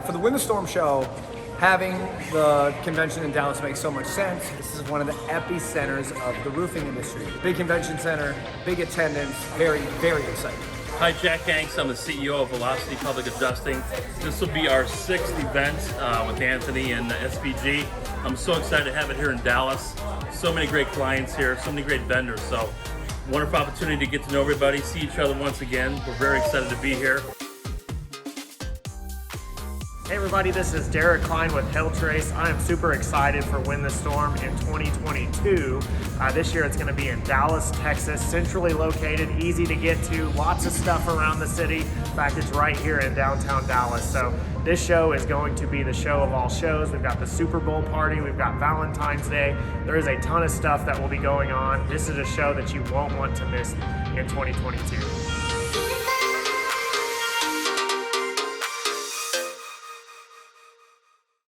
For the Win the Storm show, having the convention in Dallas makes so much sense. This is one of the epicenters of the roofing industry. Big convention center, big attendance, very, very exciting. Hi, Jack Hanks. I'm the CEO of Velocity Public Adjusting. This will be our 6th event with Anthony and SVG. I'm so excited to have it here in Dallas. So many great clients here, so many great vendors. So wonderful opportunity to get to know everybody, see each other once again. We're very excited to be here. Hey everybody, this is Derek Klein with Hail Trace. I am super excited for Win the Storm in 2022. This year it's going to be in Dallas, Texas, centrally located, easy to get to, lots of stuff around the city. In fact, it's right here in downtown Dallas. So this show is going to be the show of all shows. We've got the Super Bowl party, we've got Valentine's Day. There is a ton of stuff that will be going on. This is a show that you won't want to miss in 2022.